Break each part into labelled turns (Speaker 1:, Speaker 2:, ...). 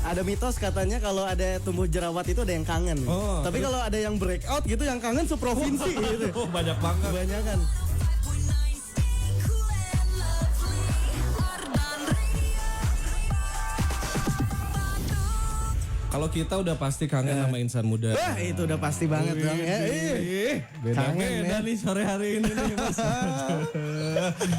Speaker 1: Ada mitos katanya kalau ada tumbuh jerawat itu ada yang kangen. Tapi kalau ada yang breakout gitu yang kangen seprovinsi gitu.
Speaker 2: Oh, banyak banget.
Speaker 1: Kebanyakan.
Speaker 2: Kalau kita udah pasti kangen sama insan muda.
Speaker 1: Wah, itu udah pasti banget dong ya.
Speaker 2: Beda nih sore hari ini nih, Mas.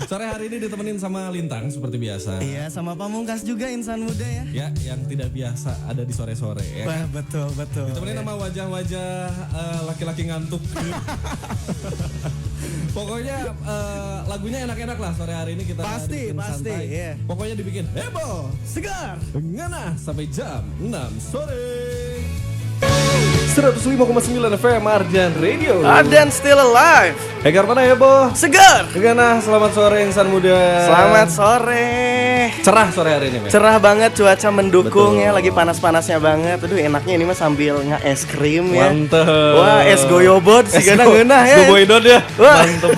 Speaker 2: Sore hari ini ditemenin sama Lintang seperti biasa.
Speaker 1: Iya, sama Pamungkas juga insan muda ya.
Speaker 2: Ya, yang tidak biasa ada di sore-sore ya.
Speaker 1: Wah, betul.
Speaker 2: Ditemenin sama wajah-wajah laki-laki ngantuk. Pokoknya lagunya enak-enak lah sore hari ini kita
Speaker 1: Pasti,
Speaker 2: santai.
Speaker 1: iya.
Speaker 2: Pokoknya dibikin heboh,
Speaker 1: Segar.
Speaker 2: ngana sampai jam 6 sore. 105,9 FM Ardan Radio.
Speaker 1: Ardan still alive.
Speaker 2: Egar mana heboh?
Speaker 1: Segar.
Speaker 2: Ngana, selamat sore insan muda.
Speaker 1: Selamat sore.
Speaker 2: Cerah sore hari ini, Men.
Speaker 1: Cerah banget, cuaca mendukung.
Speaker 2: Betul.
Speaker 1: Ya, lagi panas-panasnya banget. Aduh, enaknya ini mah sambil nge-es krim ya.
Speaker 2: Mantep.
Speaker 1: Wah, es goyobot sih gana ngeunah ya.
Speaker 2: Es goboidon ya.
Speaker 1: Wah.
Speaker 2: Mantep.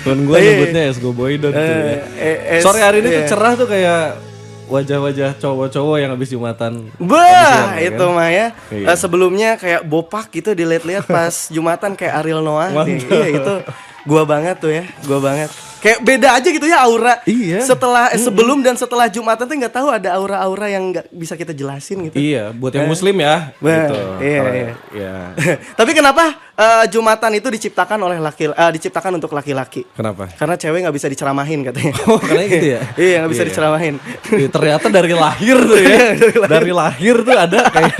Speaker 2: Temen gue nyebutnya es goboidon tuh ya. Sore hari ini tuh cerah tuh kayak wajah-wajah cowok-cowok yang habis Jumatan.
Speaker 1: Bah,
Speaker 2: Habis
Speaker 1: itu
Speaker 2: kan?
Speaker 1: mah ya.
Speaker 2: Iya.
Speaker 1: Sebelumnya kayak bopak gitu dilihat-lihat pas Jumatan kayak Ariel Noah.
Speaker 2: Mantap.
Speaker 1: Iya, itu gua banget tuh ya, gua banget. Kayak beda aja gitu ya aura.
Speaker 2: Iya.
Speaker 1: Setelah sebelum dan setelah Jumatan tuh nggak tahu ada aura-aura yang nggak bisa kita jelasin gitu.
Speaker 2: Iya, buat yang muslim ya.
Speaker 1: Bah,
Speaker 2: Gitu.
Speaker 1: iya,
Speaker 2: Kalau-
Speaker 1: iya.
Speaker 2: iya.
Speaker 1: Tapi kenapa Jumatan itu diciptakan oleh diciptakan untuk laki-laki?
Speaker 2: Kenapa?
Speaker 1: Karena cewek nggak bisa diceramahin katanya.
Speaker 2: Oh, karena gitu ya?
Speaker 1: Iya, nggak bisa
Speaker 2: Iya.
Speaker 1: diceramahin.
Speaker 2: Iya, ternyata dari lahir tuh ya. Dari lahir tuh ada kayak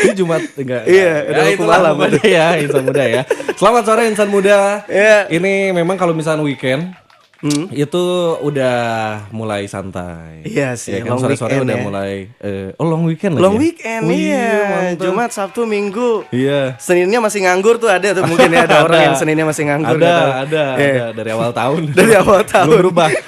Speaker 2: ini Jumat enggak.
Speaker 1: Iya, udah hukum
Speaker 2: itulah
Speaker 1: alam.
Speaker 2: pokoknya ya insan muda ya. Selamat sore insan muda.
Speaker 1: Iya.
Speaker 2: Ini memang kalau misalnya weekend itu udah mulai santai.
Speaker 1: Iya sih,
Speaker 2: Ya kan,
Speaker 1: long
Speaker 2: sore-sore
Speaker 1: weekend
Speaker 2: udah
Speaker 1: ya.
Speaker 2: mulai long weekend lagi.
Speaker 1: Long
Speaker 2: ya?
Speaker 1: weekend,
Speaker 2: Oh,
Speaker 1: iya.
Speaker 2: mantap.
Speaker 1: Jumat, Sabtu, Minggu.
Speaker 2: Iya.
Speaker 1: Seninnya masih nganggur tuh ada tuh mungkin ya ada orang yang Seninnya masih nganggur. nggak tahu.
Speaker 2: Ada
Speaker 1: Iya.
Speaker 2: dari awal tahun.
Speaker 1: Dari awal tahun.
Speaker 2: Belum berubah. Ya.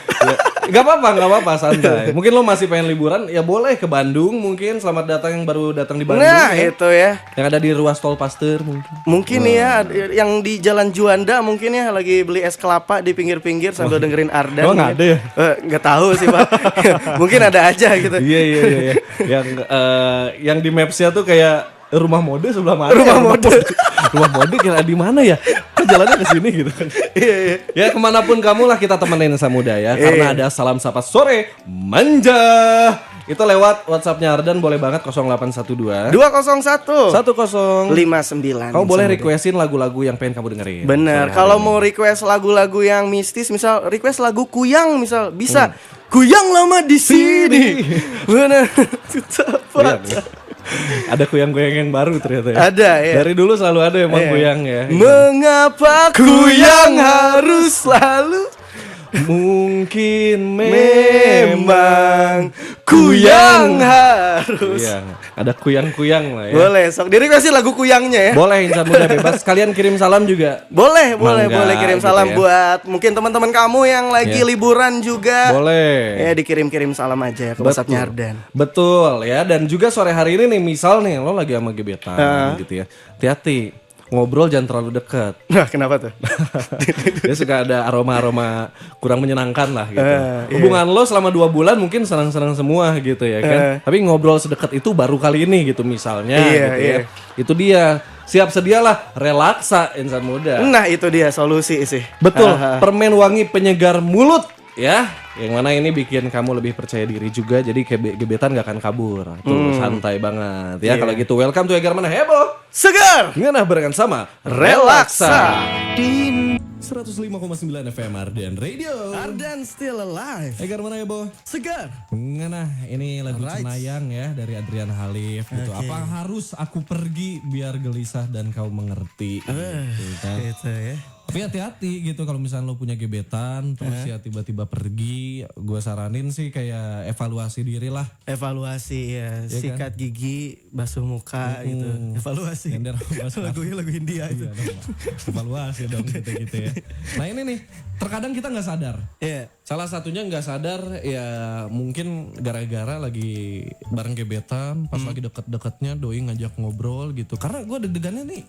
Speaker 2: Gak apa-apa santai. Mungkin lo masih pengen liburan, ya boleh ke Bandung mungkin. Selamat datang yang baru datang di Bandung.
Speaker 1: Nah,
Speaker 2: ya.
Speaker 1: itu ya.
Speaker 2: Yang ada di ruas tol Pasteur mungkin.
Speaker 1: Mungkin ya yang di Jalan Juanda mungkin ya lagi beli es kelapa di pinggir-pinggir sambil dengerin Ardan.
Speaker 2: Oh, nggak ada ya?
Speaker 1: Nggak tahu sih, Pak. Mungkin ada aja gitu.
Speaker 2: Iya. Yang di Maps-nya tuh kayak rumah mode sebelah mana?
Speaker 1: Rumah
Speaker 2: ya?
Speaker 1: mode.
Speaker 2: Rumah mode kira di mana ya? Kok jalannya ke sini gitu kan.
Speaker 1: Iya.
Speaker 2: Ya kemanapun kamu lah kita temenin sama muda ya. Karena ada salam sapa sore manja. Itu lewat WhatsApp-nya Ardan boleh banget 0812
Speaker 1: 201
Speaker 2: 10.
Speaker 1: 59.
Speaker 2: Kamu boleh requestin lagu-lagu yang pengen kamu dengerin.
Speaker 1: Bener,
Speaker 2: Sore
Speaker 1: kalau
Speaker 2: hari
Speaker 1: mau request lagu-lagu yang mistis, misal request lagu Kuyang, misal bisa. Kuyang lama di sini. Bener.
Speaker 2: Kuyang, ya. Ada kuyang-kuyang yang baru ternyata ya.
Speaker 1: Ada ya.
Speaker 2: Dari dulu selalu ada emang
Speaker 1: Iya.
Speaker 2: kuyang ya.
Speaker 1: Mengapa kuyang harus selalu
Speaker 2: Mungkin
Speaker 1: memang kuyang harus.
Speaker 2: Iya, ada kuyang-kuyang lah ya.
Speaker 1: Boleh, sok di requestin lagu Kuyangnya ya.
Speaker 2: Boleh insan muda bebas. Kalian kirim salam juga.
Speaker 1: Boleh
Speaker 2: Mangga,
Speaker 1: kirim
Speaker 2: gitu
Speaker 1: salam
Speaker 2: ya.
Speaker 1: buat mungkin teman-teman kamu yang lagi
Speaker 2: Iya.
Speaker 1: liburan juga.
Speaker 2: Boleh.
Speaker 1: Ya dikirim-kirim salam aja ya ke WhatsApp-nya Ardan.
Speaker 2: Betul ya. Dan juga sore hari ini nih, misal nih lo lagi sama gebetan gitu ya. Hati-hati, ngobrol jangan terlalu dekat.
Speaker 1: Nah, kenapa tuh?
Speaker 2: Dia suka ada aroma-aroma kurang menyenangkan lah gitu.
Speaker 1: Iya.
Speaker 2: Hubungan lo selama 2 bulan mungkin senang-senang semua gitu ya kan. Tapi ngobrol sedekat itu baru kali ini gitu misalnya
Speaker 1: Iya,
Speaker 2: gitu ya.
Speaker 1: iya.
Speaker 2: Itu dia. Siap sedialah relaksa insan muda.
Speaker 1: Nah, itu dia solusi sih.
Speaker 2: Betul, permen wangi penyegar mulut ya. Yang mana ini bikin kamu lebih percaya diri juga. Jadi gebetan gak akan kabur. Tuh santai banget ya. Kalau gitu welcome to Egar Mana Heboh.
Speaker 1: Segar.
Speaker 2: Ngana barengan sama
Speaker 1: Relaksa.
Speaker 2: 105,9 FM Ardan Radio.
Speaker 1: Ardan still alive.
Speaker 2: Egar Mana Heboh.
Speaker 1: Segar.
Speaker 2: Ngana ini lagu Cenayang ya dari Adrian Halif gitu. Apa harus aku pergi biar gelisah dan kau mengerti gitu kan.
Speaker 1: Itu ya.
Speaker 2: Tapi hati-hati gitu kalau misalnya lo punya gebetan terus ya tiba-tiba pergi, gue saranin sih kayak evaluasi diri lah.
Speaker 1: Evaluasi ya, sikat gigi, basuh muka gitu. Evaluasi.
Speaker 2: Nyender
Speaker 1: Lagunya lagu India itu.
Speaker 2: Iya dong, evaluasi dong gitu ya. Nah ini nih, terkadang kita nggak sadar.
Speaker 1: Iya.
Speaker 2: Salah satunya nggak sadar ya mungkin gara-gara lagi bareng gebetan, pas lagi deket-deketnya doi ngajak ngobrol gitu. Karena gue deg-degannya nih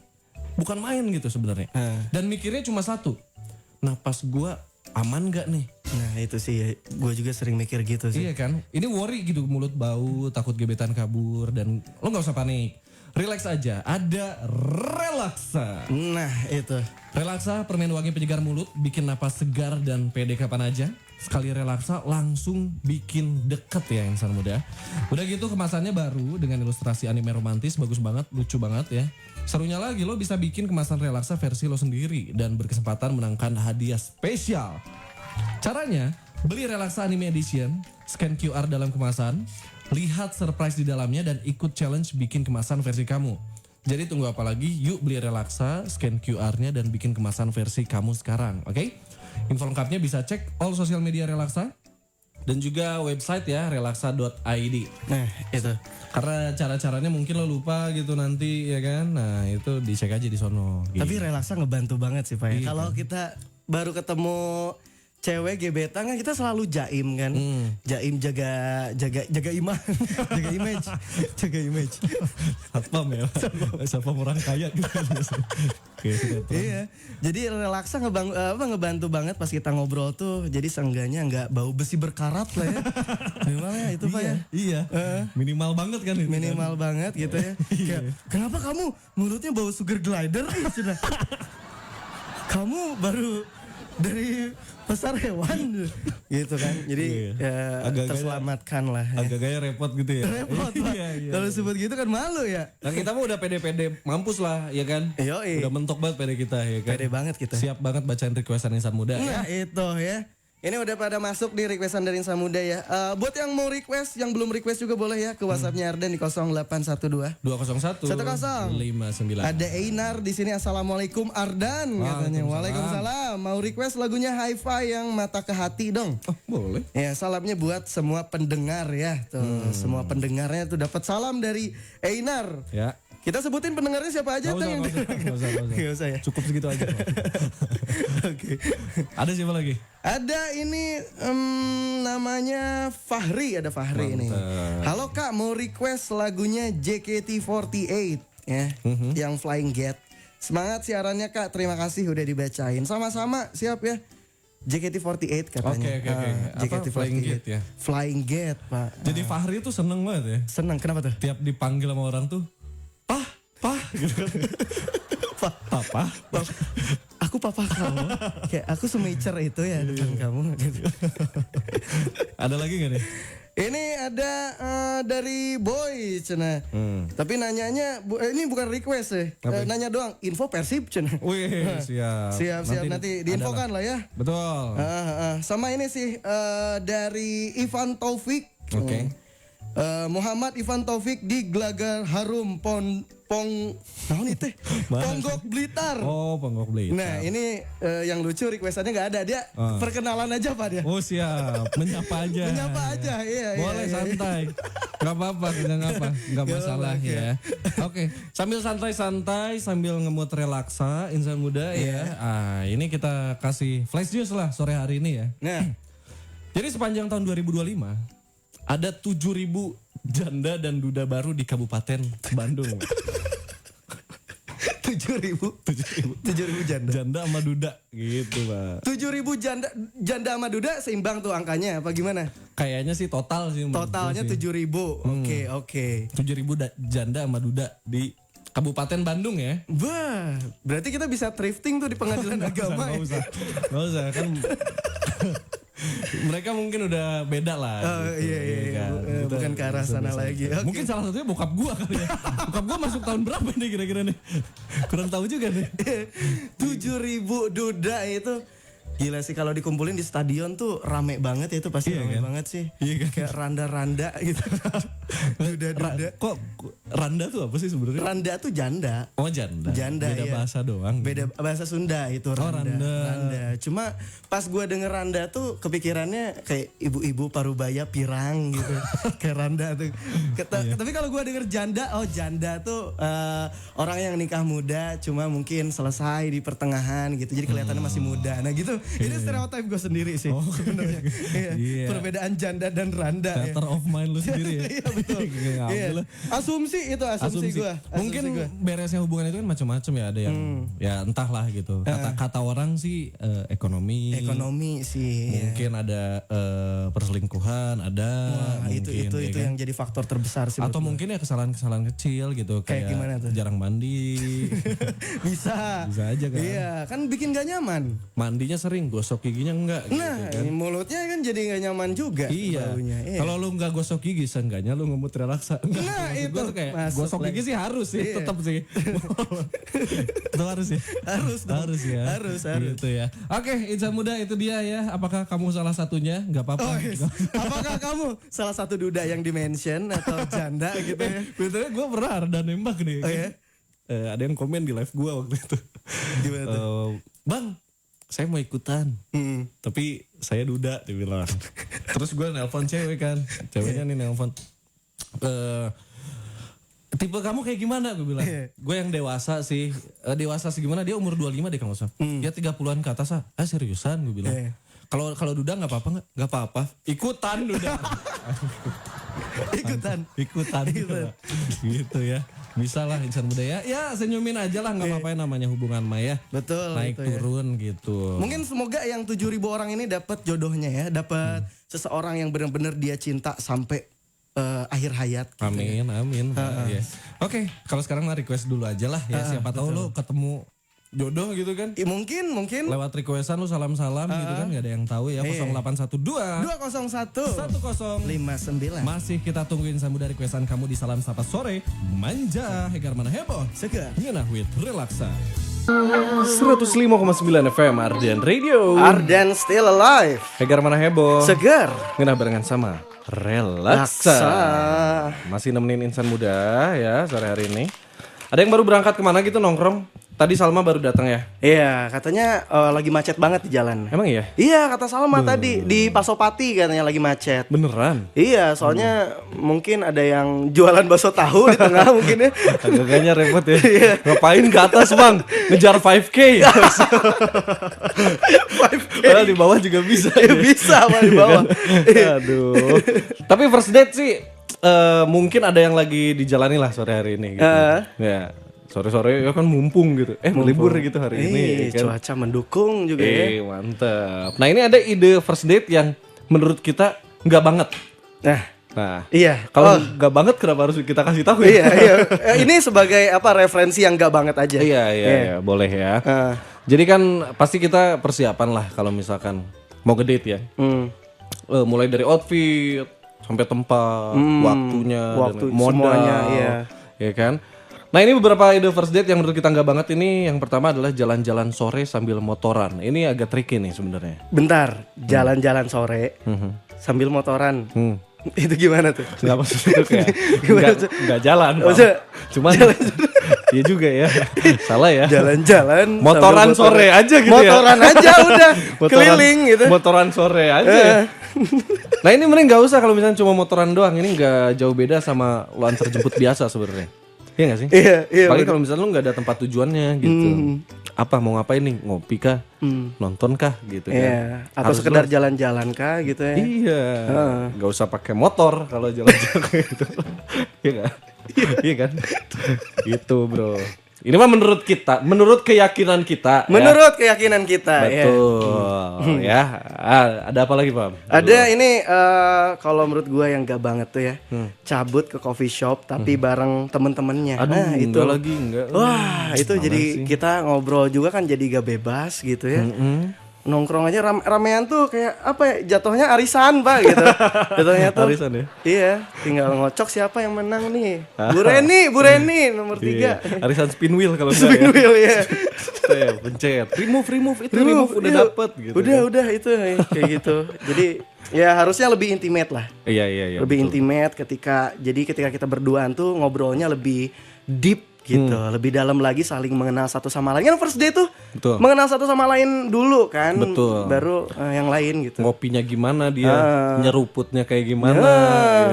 Speaker 2: bukan main gitu sebenarnya. Dan mikirnya cuma satu. Nah pas gue aman gak nih?
Speaker 1: Nah itu sih, gue juga sering mikir gitu sih.
Speaker 2: Iya kan? Ini worry gitu, mulut bau, takut gebetan kabur, dan lo gak usah panik. Relax aja, ada Relaxa.
Speaker 1: Nah itu.
Speaker 2: Relaxa, permen wangi penyegar mulut, bikin napas segar dan pede kapan aja. Sekali Relaxa langsung bikin deket ya insan muda. Udah gitu kemasannya baru dengan ilustrasi anime romantis, bagus banget, lucu banget ya. Serunya lagi lo bisa bikin kemasan Relaxa versi lo sendiri dan berkesempatan menangkan hadiah spesial. Caranya, beli Relaxa Anime Edition, scan QR dalam kemasan, lihat surprise di dalamnya dan ikut challenge bikin kemasan versi kamu. Jadi tunggu apa lagi? Yuk beli Relaxa, scan QR-nya dan bikin kemasan versi kamu sekarang, oke? Info lengkapnya bisa cek all sosial media Relaxa dan juga website ya relaxa.id.
Speaker 1: Nah itu.
Speaker 2: Karena cara-caranya mungkin lo lupa gitu nanti ya kan. Nah, itu dicek aja di sono. Gitu.
Speaker 1: Tapi Relaxa ngebantu banget sih Pak ya.
Speaker 2: Iya.
Speaker 1: Kalau kita baru ketemu cewek gebetan kan kita selalu jaim kan. Jaim jaga iman, jaga image.
Speaker 2: Satpam ya. Satpam orang kaya gitu kan. Oke,
Speaker 1: iya. Jadi Relaxa ngebantu banget pas kita ngobrol tuh. Jadi seenggaknya nggak bau besi berkarat lah ya. Minimal ya itu Pak ya.
Speaker 2: Iya. Minimal banget kan itu.
Speaker 1: Minimal banget gitu ya. Kayak, kenapa kamu mulutnya bau sugar glider nih? Sudah. Kamu baru dari pasar hewan gitu kan. Jadi terselamatkan lah ya.
Speaker 2: Agak gaya repot gitu ya.
Speaker 1: Repot Pak. Kalau sebut gitu kan malu ya.
Speaker 2: Nah kita mah udah pede-pede mampus lah ya kan.
Speaker 1: Yoi.
Speaker 2: Udah mentok banget pede kita ya kan.
Speaker 1: Pede banget kita.
Speaker 2: Siap banget bacain requestan insan muda ya.
Speaker 1: Nah itu ya. Ini udah pada masuk di requestan dari Insan Muda ya. Buat yang mau request, yang belum request juga boleh ya ke WhatsApp-nya Ardan di 0812
Speaker 2: 201 59.
Speaker 1: Ada Einar di sini. Assalamualaikum Ardan katanya. Waalaikumsalam. Mau request lagunya Hi-Fi yang Mata ke Hati dong.
Speaker 2: Oh, boleh.
Speaker 1: Ya, salamnya buat semua pendengar ya. Tuh, semua pendengarnya tuh dapat salam dari Einar.
Speaker 2: Ya.
Speaker 1: Kita sebutin pendengarnya siapa aja tuh yang
Speaker 2: Gak usah ya. Cukup segitu aja.
Speaker 1: Oke.
Speaker 2: Ada siapa lagi?
Speaker 1: Ada ini namanya Fahri, ada Fahri ini. Halo Kak, mau request lagunya JKT48 ya, yang Flying Gate. Semangat siarannya Kak, terima kasih udah dibacain. Sama-sama, siap ya. JKT48 katanya.
Speaker 2: Oke.
Speaker 1: JKT48
Speaker 2: Flying Gate ya.
Speaker 1: Flying Gate, Pak.
Speaker 2: Jadi Fahri tuh seneng banget ya.
Speaker 1: Seneng, kenapa tuh?
Speaker 2: Tiap dipanggil sama orang tuh, Pah gitu kan. Papa.
Speaker 1: Aku papa kamu. Kayak aku semature itu ya depan kamu gitu.
Speaker 2: Ada lagi gak nih?
Speaker 1: Ini ada dari Boy cina. Tapi nanyanya ini bukan request ya. Nanya doang, info Persib cina.
Speaker 2: Wih, siap.
Speaker 1: Siap nanti diinfokan lah ya.
Speaker 2: Betul.
Speaker 1: Sama ini sih dari Ivan Taufik.
Speaker 2: Oke.
Speaker 1: Muhammad Ivan Taufik di Glagar Harum Ponggok Blitar.
Speaker 2: Oh, Ponggok Blitar.
Speaker 1: Nah ini yang lucu requestannya nggak ada, dia perkenalan aja Pak dia.
Speaker 2: Oh siap, menyapa aja.
Speaker 1: Menyapa aja, iya.
Speaker 2: Boleh santai, nggak apa-apa, nggak masalah ya. Oke, sambil santai-santai, sambil ngemut Relaxa, insan muda ya. Ini kita kasih flash news lah sore hari ini ya.
Speaker 1: Nah,
Speaker 2: jadi sepanjang tahun 2025 ada 7.000 janda dan duda baru di Kabupaten Bandung.
Speaker 1: 7.000 janda.
Speaker 2: Janda sama duda gitu, Pak.
Speaker 1: 7.000 janda sama duda seimbang tuh angkanya apa gimana?
Speaker 2: Kayaknya sih total sih.
Speaker 1: Totalnya 7.000. Oke.
Speaker 2: 7.000 janda sama duda di Kabupaten Bandung ya.
Speaker 1: Wah, berarti kita bisa thrifting tuh di pengadilan agama.
Speaker 2: Nggak usah kan. Mereka mungkin udah beda lah.
Speaker 1: Iya. Bukan ke arah sana lagi. Okay.
Speaker 2: Mungkin salah satunya bokap gua kali ya. Bokap gua masuk tahun berapa nih kira-kira nih? Kurang tahu juga nih.
Speaker 1: 7.000 duda itu gila sih, kalau dikumpulin di stadion tuh rame banget ya, itu pasti rame banget sih.
Speaker 2: Iya kan?
Speaker 1: Kayak randa-randa gitu. Duda-duda.
Speaker 2: Kok randa tuh apa sih sebenarnya?
Speaker 1: Randa tuh janda.
Speaker 2: Oh janda. Beda
Speaker 1: iya.
Speaker 2: bahasa doang.
Speaker 1: Beda bahasa Sunda itu randa. Randa. Cuma pas gua denger randa tuh kepikirannya kayak ibu-ibu parubaya pirang gitu. Kayak randa tuh. Tapi kalau gua denger janda, janda tuh orang yang nikah muda cuma mungkin selesai di pertengahan gitu. Jadi kelihatannya masih muda. Nah gitu. Ini stereotip gue sendiri sih sebenarnya. Iya. Perbedaan janda dan randa.
Speaker 2: Theater of mind lu sendiri ya.
Speaker 1: Iya betul. Iya. Asumsi itu asumsi gue.
Speaker 2: Mungkin beresnya hubungan itu kan macam-macam ya, ada yang ya entahlah gitu. Kata orang sih ekonomi
Speaker 1: sih.
Speaker 2: Mungkin ada perselingkuhan, ada mungkin,
Speaker 1: itu yang jadi faktor terbesar sih.
Speaker 2: Atau mungkin ya kesalahan-kesalahan kecil gitu, kayak
Speaker 1: gimana tuh?
Speaker 2: jarang mandi.
Speaker 1: Bisa aja kan. Iya, kan bikin gak nyaman.
Speaker 2: Mandinya sering, gosok giginya enggak gitu kan.
Speaker 1: Mulutnya kan jadi gak nyaman juga.
Speaker 2: Iya. Kalau lu enggak gosok gigi, seenggaknya lu ngemut relaksa.
Speaker 1: Itu
Speaker 2: tuh kayak gosok gigi sih harus sih, tetap sih. Itu harus ya. Harus ya.
Speaker 1: Harus.
Speaker 2: Gitu ya. Oke, Insan Muda itu dia ya. Apakah kamu salah satunya? Enggak apa-apa.
Speaker 1: Apakah kamu salah satu duda yang di-mention atau janda gitu ya?
Speaker 2: Betulnya gue pernah ada nembak nih.
Speaker 1: Oh ya?
Speaker 2: Ada yang komen di live gue waktu itu.
Speaker 1: Gimana tuh?
Speaker 2: Bang, saya mau ikutan. Tapi saya duda, dia bilang. Terus gue nelpon cewek kan. Ceweknya nih nelpon. Tipe kamu kayak gimana? Gue bilang. Gue yang dewasa sih. Dewasa sih gimana? Dia umur 25 deh Kang Usman. Dia 30-an ke atas. Seriusan? Gue bilang. Kalau duda nggak apa-apa nggak? Nggak apa-apa. Ikutan duda. Ikutan. Gitu ya. Bisa lah Insan Muda ya. Ya senyumin aja lah, nggak apa-apa namanya hubungan mah ya.
Speaker 1: Betul.
Speaker 2: Naik turun gitu.
Speaker 1: Mungkin semoga yang 7.000 orang ini dapat jodohnya ya, dapat seseorang yang benar-benar dia cinta sampai akhir hayat. Gitu.
Speaker 2: Amin. Ya. Oke, kalau sekarang mah request dulu aja lah ya. Siapa tahu lo ketemu jodoh gitu kan.
Speaker 1: Mungkin
Speaker 2: lewat requestan lu salam-salam gitu kan, gak ada yang tahu ya. 0812
Speaker 1: 201 59.
Speaker 2: Masih kita tungguin Muda requestan kamu di Salam Sapa Sore. Manja Hegar Mana Heboh
Speaker 1: Segar
Speaker 2: Ngenah with Relaksa 105,9 FM Ardian Radio.
Speaker 1: Ardian still alive.
Speaker 2: Hegar Mana Heboh
Speaker 1: Segar
Speaker 2: Ngenah barengan sama Relaksa. Masih nemenin Insan Muda ya sore hari ini. Ada yang baru berangkat kemana gitu nongkrong? Tadi Salma baru datang ya?
Speaker 1: Iya, katanya lagi macet banget di jalan.
Speaker 2: Emang iya?
Speaker 1: Iya, kata Salma tadi di Pasopati katanya lagi macet.
Speaker 2: Beneran?
Speaker 1: Iya, soalnya mungkin ada yang jualan bakso tahu di tengah mungkin ya.
Speaker 2: Agak-agaknya repot ya. Ngapain ke atas bang? Ngejar 5K. 5K. Padahal di bawah juga bisa.
Speaker 1: Bisa apa di bawah.
Speaker 2: Aduh. Tapi first date sih mungkin ada yang lagi dijalani lah sore hari ini gitu. Ya. Sore-sore ya kan mumpung gitu. Libur gitu hari ini
Speaker 1: kan. Cuaca mendukung juga ya.
Speaker 2: Mantap. Nah ini ada ide first date yang menurut kita nggak banget. Nah,
Speaker 1: iya.
Speaker 2: Kalau nggak banget kenapa harus kita kasih tahu ya?
Speaker 1: Iya. Ini sebagai referensi yang nggak banget aja.
Speaker 2: Iya, boleh ya. Jadi kan pasti kita persiapan lah kalau misalkan mau ngedate ya. Mulai dari outfit sampai tempat, waktunya, dan modal,
Speaker 1: semuanya,
Speaker 2: ya kan. Nah ini beberapa ide first date yang menurut kita nggak banget ini. Yang pertama adalah jalan-jalan sore sambil motoran. Ini agak tricky nih sebenarnya.
Speaker 1: Bentar, jalan-jalan sore sambil motoran. Itu gimana tuh?
Speaker 2: Nggak maksudnya itu kayak nggak jalan. Cuman dia juga ya. Salah ya.
Speaker 1: Jalan-jalan
Speaker 2: motoran sore aja gitu
Speaker 1: motoran
Speaker 2: ya.
Speaker 1: Aja udah keliling gitu.
Speaker 2: Motoran sore aja. Nah ini mending nggak usah kalau misalnya cuma motoran doang. Ini nggak jauh beda sama lo antar jemput biasa sebenarnya. Iya gak sih?
Speaker 1: Iya.
Speaker 2: Apalagi kalau misalnya lu gak ada tempat tujuannya gitu. Apa mau ngapain nih? Ngopi kah? Nonton kah? Gitu kan.
Speaker 1: Atau harus sekedar jalan-jalan kah gitu ya.
Speaker 2: Iya. Gak usah pakai motor kalau jalan-jalan gitu. Iya kan? Iya kan? Gitu bro. Ini mah menurut kita, menurut keyakinan kita.
Speaker 1: Menurut keyakinan kita.
Speaker 2: Betul. Ya. Ada apa lagi Pak?
Speaker 1: Ada ini kalau menurut gua yang gak banget tuh ya, cabut ke coffee shop tapi bareng temen-temennya.
Speaker 2: Aduh, itu lagi enggak.
Speaker 1: Wah itu jadi kita ngobrol juga kan jadi gak bebas gitu ya. Nongkrong aja ramean tuh kayak apa ya, jatuhnya arisan Pak gitu. Jatuhnya tuh
Speaker 2: arisan ya?
Speaker 1: Iya, tinggal ngocok siapa yang menang nih. Bu Reni nomor 3.
Speaker 2: Iya. Arisan spin wheel kalau
Speaker 1: spin wheel ya.
Speaker 2: Pencet remove udah dapet gitu.
Speaker 1: Udah itu kayak gitu. Jadi ya harusnya lebih intimate lah.
Speaker 2: Iya.
Speaker 1: Lebih intimate ketika kita berduaan tuh ngobrolnya lebih deep gitu, lebih dalam lagi, saling mengenal satu sama lain. Kan first date tuh mengenal satu sama lain dulu kan.
Speaker 2: Betul.
Speaker 1: Baru yang lain gitu.
Speaker 2: Ngopinya gimana dia, nyeruputnya kayak gimana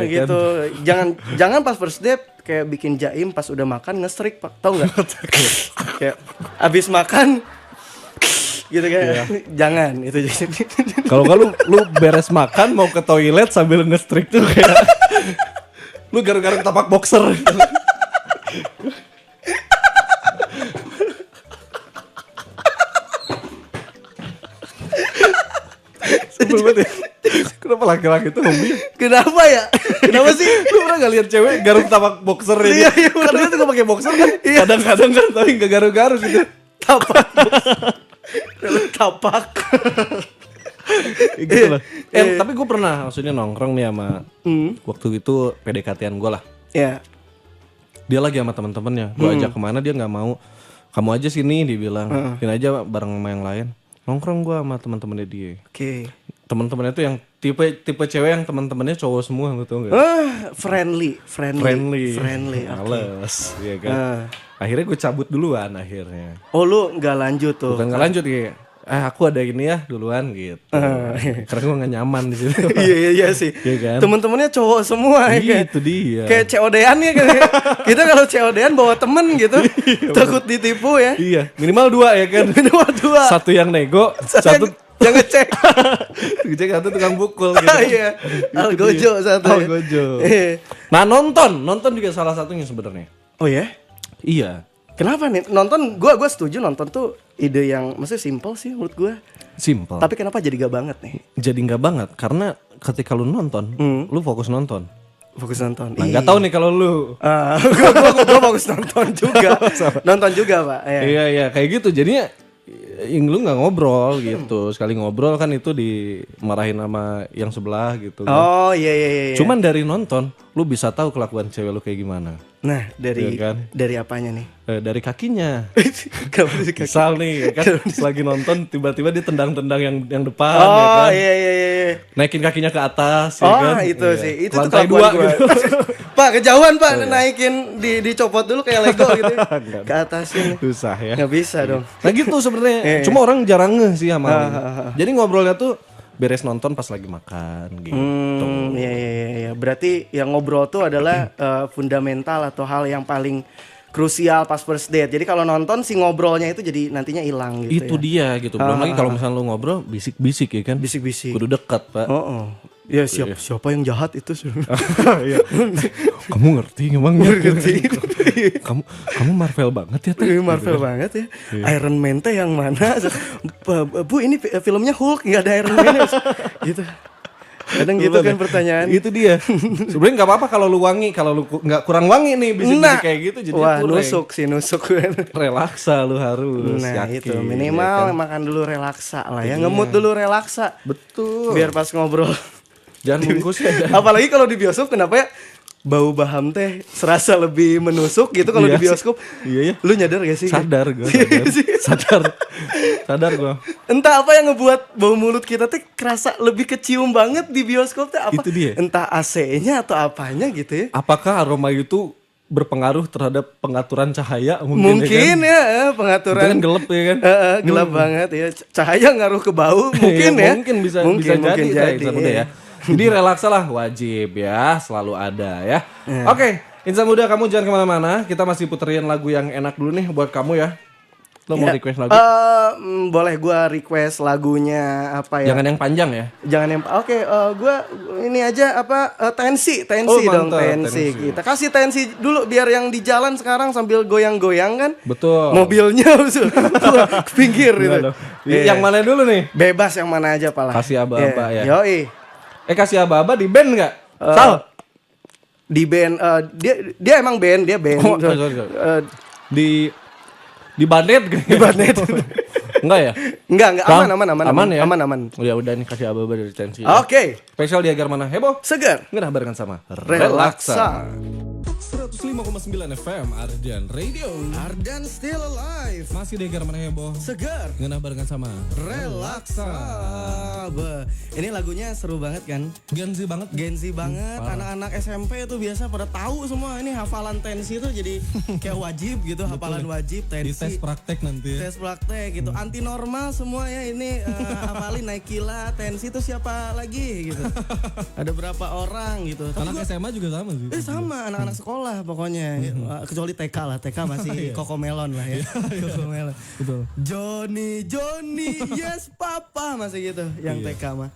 Speaker 1: gitu. Kan? Jangan pas first date kayak bikin jaim pas udah makan nge-strik Pak. Tahu enggak? Kayak abis makan gitu kan. Jangan itu.
Speaker 2: Kalau nggak lu beres makan mau ke toilet sambil nge-strik tuh kayak lu garuk-garuk tapak boxer. Sebel banget ya. Kenapa laki-laki itu hobi?
Speaker 1: Kenapa ya? Kenapa sih?
Speaker 2: Lu pernah gak lihat cewek garuk tapak boxer ini?
Speaker 1: Iya,
Speaker 2: Karena dia tuh gak pakai boxer kan. Kadang-kadang kan tapi gak garuk-garuk gitu.
Speaker 1: Tapak. Tapak.
Speaker 2: Gitu lah. Tapi gue pernah maksudnya nongkrong nih sama waktu itu PDKT-an gue lah.
Speaker 1: Iya.
Speaker 2: Dia lagi sama teman-temannya. Gue ajak kemana dia nggak mau. Kamu aja sini dibilang. Sini aja bareng sama yang lain. Nongkrong gue sama teman-temannya dia.
Speaker 1: Oke.
Speaker 2: Teman-temannya tuh yang tipe cewek yang teman-temannya cowok semua gitu enggak?
Speaker 1: Friendly.
Speaker 2: Males, ya kan. Akhirnya gue cabut duluan akhirnya.
Speaker 1: Oh lu nggak lanjut tuh?
Speaker 2: Bukan nggak lanjut kayak. Aku ada ini ya duluan gitu. Karena gue gak nyaman di situ.
Speaker 1: Iya sih.
Speaker 2: Iya kan?
Speaker 1: Temen-temennya cowok semua ya.
Speaker 2: Itu dia.
Speaker 1: Kayak COD-an ya kan. Kita kalau COD-an bawa temen gitu. Takut ditipu ya.
Speaker 2: Iya, minimal 2 ya kan.
Speaker 1: Minimal 2.
Speaker 2: Satu yang nego, satu
Speaker 1: yang ngecek.
Speaker 2: ngecek, satu tukang pukul gitu.
Speaker 1: Iya. Algojo satu.
Speaker 2: Algojo. Nah, nonton juga salah satunya sebenarnya.
Speaker 1: Oh ya?
Speaker 2: Iya.
Speaker 1: Kenapa nih? Nonton gue setuju nonton tuh ide yang maksudnya simple sih menurut gue.
Speaker 2: Simple.
Speaker 1: Tapi kenapa jadi gak banget nih?
Speaker 2: Jadi gak banget karena ketika lu nonton, lu fokus nonton.
Speaker 1: Fokus nonton.
Speaker 2: Nah, gak tahu nih kalau lu.
Speaker 1: Gue fokus nonton juga. Nonton juga, Pak.
Speaker 2: Iya, kayak gitu. Jadinya lu nggak ngobrol gitu. Sekali ngobrol kan itu dimarahin sama yang sebelah gitu kan.
Speaker 1: Oh iya.
Speaker 2: Cuman dari nonton lu bisa tahu kelakuan cewek lu kayak gimana.
Speaker 1: Nah dari
Speaker 2: ya kan?
Speaker 1: Dari apanya nih?
Speaker 2: Dari kakinya.
Speaker 1: Kenapa dari kaki?
Speaker 2: Misal nih ya kan lagi nonton tiba-tiba dia tendang-tendang yang depan
Speaker 1: ya
Speaker 2: kan.
Speaker 1: Oh iya.
Speaker 2: Naikin kakinya ke atas ya kan.
Speaker 1: Itu
Speaker 2: iya.
Speaker 1: sih. Itu
Speaker 2: lantai
Speaker 1: tuh
Speaker 2: 2 gitu.
Speaker 1: Pak kejauhan Pak naikin dicopot dulu kayak Lego gitu. Ke atasin.
Speaker 2: Susah ya.
Speaker 1: Nggak bisa dong.
Speaker 2: Nah gitu sebenarnya. Cuma orang jarang ngeh sih sama ini. Jadi ngobrolnya tuh beres nonton pas lagi makan gitu.
Speaker 1: Iya. Berarti yang ngobrol tuh adalah fundamental atau hal yang paling krusial pas first date. Jadi kalau nonton si ngobrolnya itu jadi nantinya hilang gitu.
Speaker 2: Itu dia gitu. Belum lagi kalau misalnya lu ngobrol bisik-bisik ya kan.
Speaker 1: Bisik-bisik.
Speaker 2: Kudu dekat, Pak.
Speaker 1: Ya siapa yang jahat itu?
Speaker 2: Iya. Kamu ngerti emang? Ngerti. kamu Marvel banget ya teh.
Speaker 1: Marvel banget ya. Iron Man teh yang mana? Bu ini filmnya Hulk nggak ada Iron Man gitu. Kadang gitu kan pertanyaan.
Speaker 2: Itu dia. Sebenarnya nggak apa-apa kalau lu wangi, kalau lu nggak kurang wangi nih bisik-bisik kayak gitu jadi
Speaker 1: nusuk.
Speaker 2: Relaksa lu harus.
Speaker 1: Nah
Speaker 2: yakin,
Speaker 1: itu minimal
Speaker 2: ya kan?
Speaker 1: Makan dulu relaksa lah ya. Ngemut dulu relaksa.
Speaker 2: Betul.
Speaker 1: Biar pas ngobrol.
Speaker 2: Jangan bungkus ya.
Speaker 1: Apalagi kalau di bioskop kenapa ya? Bau baham teh serasa lebih menusuk gitu kalau di bioskop.
Speaker 2: Iya.
Speaker 1: Lu nyadar gak sih?
Speaker 2: Sadar gue. Sadar gue.
Speaker 1: Entah apa yang ngebuat bau mulut kita teh kerasa lebih kecium banget di bioskop teh apa?
Speaker 2: Itu dia.
Speaker 1: Entah AC-nya atau apanya gitu ya.
Speaker 2: Apakah aroma itu berpengaruh terhadap pengaturan cahaya
Speaker 1: mungkin ya pengaturan.
Speaker 2: Itu kan gelap ya kan?
Speaker 1: Gelap banget ya. Cahaya ngaruh ke bau mungkin ya.
Speaker 2: Mungkin bisa jadi. Ya. Jadi relaksa lah wajib ya, selalu ada ya. Oke, Insan Muda kamu jangan kemana-mana. Kita masih puterin lagu yang enak dulu nih buat kamu ya. Lo mau request lagu?
Speaker 1: Boleh gue request lagunya apa ya?
Speaker 2: Jangan yang panjang ya.
Speaker 1: Jangan yang gue ini aja tensi dong tensi. Kita kasih tensi dulu biar yang di jalan sekarang sambil goyang-goyang kan.
Speaker 2: Betul.
Speaker 1: Mobilnya ke pinggir gitu.
Speaker 2: Yang mana dulu nih?
Speaker 1: Bebas yang mana aja palah.
Speaker 2: Kasih aba-aba ya.
Speaker 1: Yoi.
Speaker 2: Kasih aba-aba di band nggak? Sal.
Speaker 1: Di band dia emang band dia band.
Speaker 2: Di Bandnet. Di
Speaker 1: Bandnet.
Speaker 2: Enggak ya?
Speaker 1: Enggak aman
Speaker 2: ya?
Speaker 1: Aman.
Speaker 2: Oh ya udah nih kasih aba-aba dari tensi.
Speaker 1: Oke.
Speaker 2: Spesial di Agar Mana Heboh.
Speaker 1: Segar.
Speaker 2: Nggak barengan sama
Speaker 1: Relaksa.
Speaker 2: 105,9 FM Ardan Radio.
Speaker 1: Ardan still alive.
Speaker 2: Masih di Agar Mana Heboh.
Speaker 1: Segar.
Speaker 2: Nggak barengan sama
Speaker 1: Relaksa. Ini lagunya seru banget kan? Gen Z banget. Anak-anak SMP itu biasa pada tahu semua ini hafalan tensi itu jadi kayak wajib gitu. Hafalan wajib tensi.
Speaker 2: Di tes praktek nanti.
Speaker 1: Tes praktek gitu. Anti normal semua ya ini hafalin naik kila tensi itu siapa lagi gitu. Ada berapa orang gitu.
Speaker 2: Anak SMA juga sama sih.
Speaker 1: Sama anak-anak sekolah pokoknya. Kecuali TK lah, TK masih Cocomelon lah ya. Cocomelon.
Speaker 2: Betul.
Speaker 1: Johnny, yes papa masih gitu yang TK mah.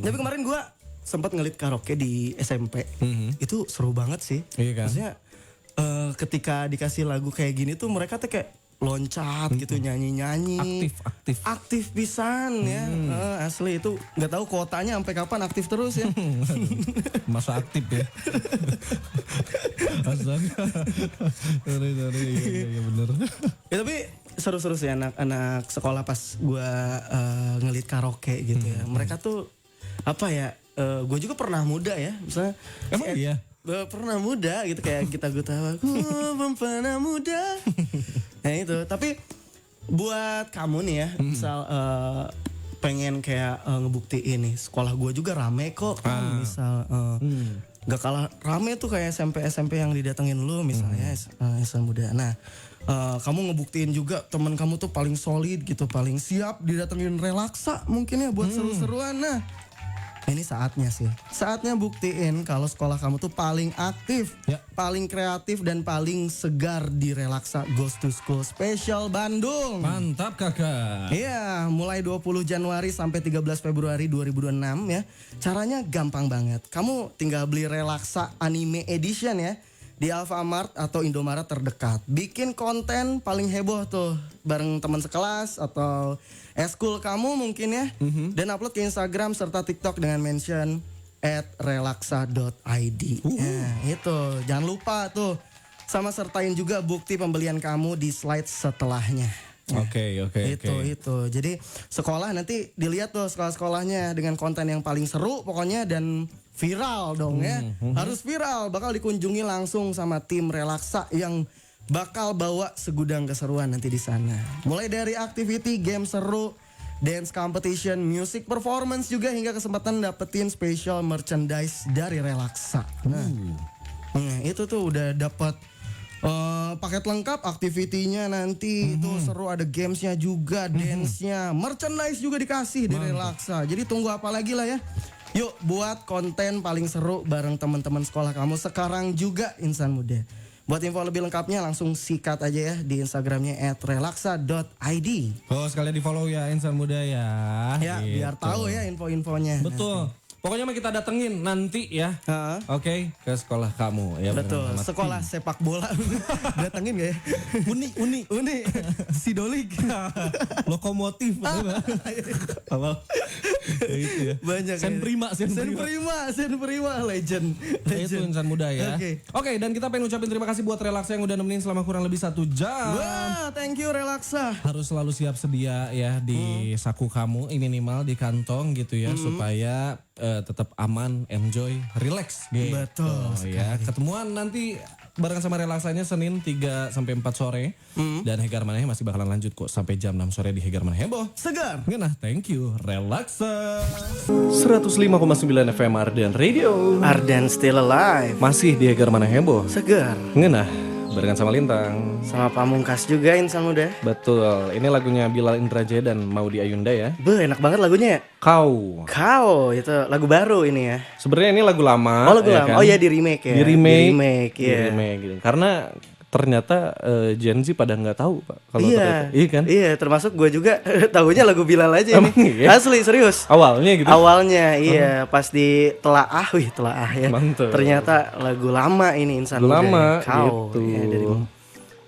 Speaker 1: Tapi kemarin gue sempat ngelit karaoke di SMP. Itu seru banget sih.
Speaker 2: Iya kan?
Speaker 1: Maksudnya ketika dikasih lagu kayak gini tuh mereka tuh kayak loncat gitu, nyanyi-nyanyi. Aktif pisan ya. Asli itu nggak tahu kuotanya sampai kapan aktif terus ya.
Speaker 2: Masa aktif ya. Astaga. Sorry. Iya bener.
Speaker 1: Ya tapi seru-seru sih anak-anak sekolah pas gua ngelit karaoke gitu ya. Mereka tuh apa ya? Gue juga pernah muda ya. Misalnya
Speaker 2: Emang iya?
Speaker 1: Pernah muda gitu kayak kita gue tahu aku pernah muda. Nah itu, tapi buat kamu nih ya, misal pengen kayak ngebuktiin nih, sekolah gue juga rame kok kan, misal gak kalah rame tuh kayak SMP yang didatengin lu misalnya SMA muda. Nah kamu ngebuktiin juga teman kamu tuh paling solid gitu, paling siap didatengin relaksa mungkin ya buat seru-seruan. Nah ini saatnya buktiin kalau sekolah kamu tuh paling aktif, paling kreatif dan paling segar di Relaksa Goes to School Special Bandung.
Speaker 2: Mantap kakak.
Speaker 1: Iya, mulai 20 Januari sampai 13 Februari 2026 ya. Caranya gampang banget. Kamu tinggal beli Relaksa Anime Edition ya di Alfamart atau Indomaret terdekat. Bikin konten paling heboh tuh bareng teman sekelas atau eskul kamu mungkin ya. Dan upload ke Instagram serta TikTok dengan mention @relaksa.id. Nah itu jangan lupa tuh. Sama sertain juga bukti pembelian kamu di slide setelahnya.
Speaker 2: Oke.
Speaker 1: Itu. Jadi sekolah nanti dilihat tuh sekolah-sekolahnya dengan konten yang paling seru pokoknya dan viral dong ya. Harus viral, bakal dikunjungi langsung sama tim Relaksa yang bakal bawa segudang keseruan nanti di sana. Mulai dari activity, game seru, dance competition, music performance juga hingga kesempatan dapetin special merchandise dari Relaksa. Nah, itu tuh udah dapat paket lengkap aktivitinya nanti itu seru, ada gamesnya juga, dance-nya, merchandise juga dikasih di Relaksa. Jadi tunggu apa lagi lah ya. Yuk buat konten paling seru bareng teman-teman sekolah kamu sekarang juga Insan Muda. Buat info lebih lengkapnya langsung sikat aja ya di Instagramnya @relaksa.id.
Speaker 2: Oh sekalian di follow ya Insan Muda ya.
Speaker 1: Ya
Speaker 2: gitu.
Speaker 1: biar tahu ya info-infonya.
Speaker 2: Betul. Pokoknya mah kita datengin nanti ya. Oke, ke sekolah kamu ya.
Speaker 1: Betul. Sekolah sepak bola. Datengin gak ya? Uni. Sidolik.
Speaker 2: Lokomotif. Apa? Itu ya.
Speaker 1: Banyak.
Speaker 2: Sen Prima.
Speaker 1: Legend.
Speaker 2: Itu Insan Muda ya.
Speaker 1: Oke,
Speaker 2: dan kita pengen ucapin terima kasih buat Relaksa yang udah nemenin selama kurang lebih 1 jam.
Speaker 1: Wah, thank you Relaksa.
Speaker 2: Harus selalu siap sedia ya di saku kamu, minimal di kantong gitu ya, supaya tetap aman, enjoy, relax gitu.
Speaker 1: Betul
Speaker 2: ya. Ketemuan nanti bareng sama Relaksanya Senin 3 sampai 4 sore. Dan Hegar Maneh masih bakalan lanjut kok sampai jam 6 sore di Hegar Maneh Heboh.
Speaker 1: Segar.
Speaker 2: Nah, thank you Relaksa. 105,9 FM Ardan Radio.
Speaker 1: Ardan still alive.
Speaker 2: Masih di Hegar Maneh Heboh.
Speaker 1: Segar.
Speaker 2: Nah, barengan sama Lintang.
Speaker 1: Sama Pamungkas juga Insan Muda.
Speaker 2: Betul. Ini lagunya Bilal Indrajaya dan Maudy Ayunda ya.
Speaker 1: Enak banget lagunya ya.
Speaker 2: Kau
Speaker 1: itu lagu baru ini ya.
Speaker 2: Sebenarnya ini lagu lama.
Speaker 1: Oh lagu lama.
Speaker 2: Kan?
Speaker 1: Oh ya di remake ya.
Speaker 2: Di remake
Speaker 1: gitu.
Speaker 2: Karena ternyata Gen Z pada nggak tahu Pak. Kalau
Speaker 1: iya kan? Iya, termasuk gue juga tahunya lagu Bilal aja nih.
Speaker 2: Iya?
Speaker 1: Asli serius.
Speaker 2: Awalnya gitu.
Speaker 1: Iya, pas ditelaah, telaah ya.
Speaker 2: Mantap.
Speaker 1: Ternyata lagu lama ini Insan Muda.
Speaker 2: Lama
Speaker 1: Kau,
Speaker 2: gitu.
Speaker 1: Ya, dari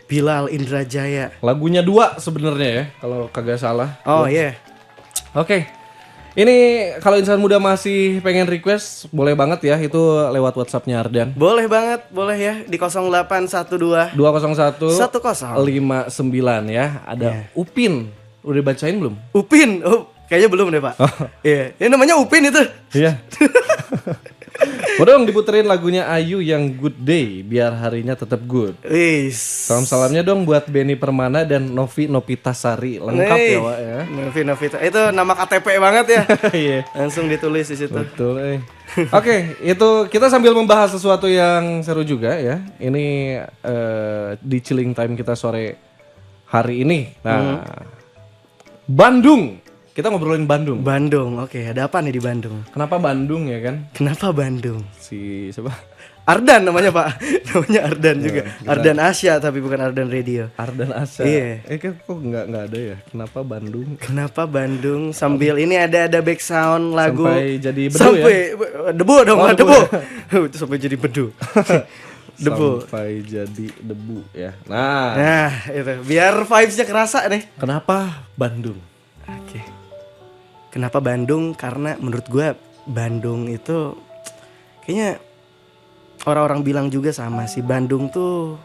Speaker 1: Bilal Indrajaya.
Speaker 2: Lagunya 2 sebenarnya ya, kalau kagak salah.
Speaker 1: Oh iya.
Speaker 2: Oke. Ini kalau Insan Muda masih pengen request, boleh banget ya, itu lewat WhatsApp-nya Ardan.
Speaker 1: Boleh banget, boleh ya di 0812
Speaker 2: 201
Speaker 1: 10
Speaker 2: 59 ya. Ada Upin. Udah bacain belum?
Speaker 1: Upin. Oh, kayaknya belum deh, Pak. Iya. Ini namanya Upin itu.
Speaker 2: Iya. Udah dong diputerin lagunya Ayu yang Good Day biar harinya tetap good. Salam-salamnya dong buat Benny Permana dan Novi Nopitasari. Lengkap ya, Wak ya.
Speaker 1: Novi. Itu nama KTP banget ya.
Speaker 2: Iya.
Speaker 1: Langsung ditulis di situ.
Speaker 2: Betul, Oke, itu kita sambil membahas sesuatu yang seru juga ya. Ini di chilling time kita sore hari ini. Nah, Bandung. Kita ngobrolin Bandung.
Speaker 1: Oke. Ada apa nih di Bandung?
Speaker 2: Kenapa Bandung ya kan?
Speaker 1: Kenapa Bandung?
Speaker 2: Si siapa?
Speaker 1: Ardan namanya Pak. Namanya Ardan juga. Ardan Asia tapi bukan Ardan Radio.
Speaker 2: Ardan Asa.
Speaker 1: Iya.
Speaker 2: Kan kok nggak ada ya? Kenapa Bandung?
Speaker 1: Kenapa Bandung? Sambil ini ada back sound lagu.
Speaker 2: Sampai jadi bedu
Speaker 1: sampai debu dong,
Speaker 2: Oh,
Speaker 1: debu.
Speaker 2: debu
Speaker 1: Itu sampai jadi bedu. Debu.
Speaker 2: Sampai jadi debu ya. Nah,
Speaker 1: Nah, itu. Biar vibes-nya kerasa deh.
Speaker 2: kenapa Bandung?
Speaker 1: Oke. Kenapa Bandung? Karena menurut gua Bandung itu kayaknya orang-orang bilang juga sama sih, Bandung tuh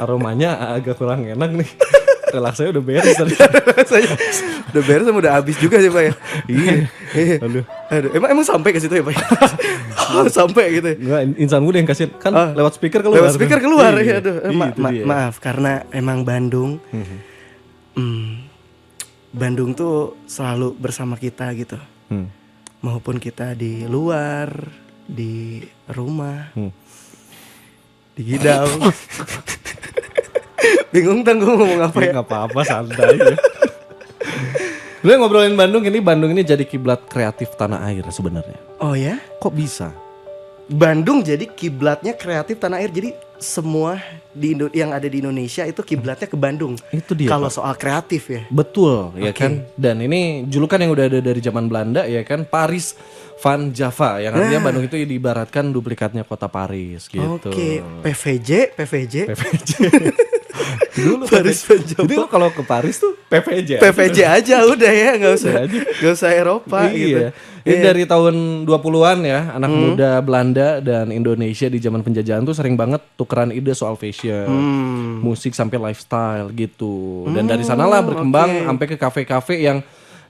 Speaker 2: Aromanya agak kurang enak nih. Relaksanya udah beres tadi.
Speaker 1: udah beres sama udah habis juga sih Pak ya.
Speaker 2: Iya.
Speaker 1: Aduh. Emang sampai ke situ ya Pak? Sampai gitu.
Speaker 2: Enggak, insan muda yang kasih kan lewat speaker keluar.
Speaker 1: Lewat speaker keluar
Speaker 2: Iya.
Speaker 1: ya. Aduh.
Speaker 2: Itu dia.
Speaker 1: Maaf karena emang Bandung Bandung tuh selalu bersama kita gitu. Maupun kita di luar, di rumah, di gidau. Bingung gue ngomong apa ya?
Speaker 2: Nggak apa-apa, santai ya. Lu ngobrolin Bandung ini jadi kiblat kreatif tanah air sebenarnya.
Speaker 1: Oh ya?
Speaker 2: Kok bisa?
Speaker 1: Bandung jadi kiblatnya kreatif tanah air. Jadi semua yang ada di Indonesia itu kiblatnya ke Bandung.
Speaker 2: Itu dia.
Speaker 1: Kalau
Speaker 2: Pak.
Speaker 1: soal kreatif ya.
Speaker 2: Betul, ya
Speaker 1: Oke.
Speaker 2: kan. Dan ini julukan yang udah ada dari zaman Belanda ya kan, Paris van Java, yang artinya Bandung itu diibaratkan duplikatnya kota Paris gitu.
Speaker 1: Oke, PVJ.
Speaker 2: PVJ. Dulu
Speaker 1: Paris van Java.
Speaker 2: Jadi lu kalau ke Paris tuh PVJ.
Speaker 1: PVJ aja udah ya, nggak
Speaker 2: Udah
Speaker 1: usah Eropa gitu.
Speaker 2: Iya. Ini dari tahun 20-an ya, anak muda Belanda dan Indonesia di zaman penjajahan tuh sering banget tukeran ide soal fashion, musik sampai lifestyle gitu. Dan dari sanalah berkembang sampai ke kafe-kafe yang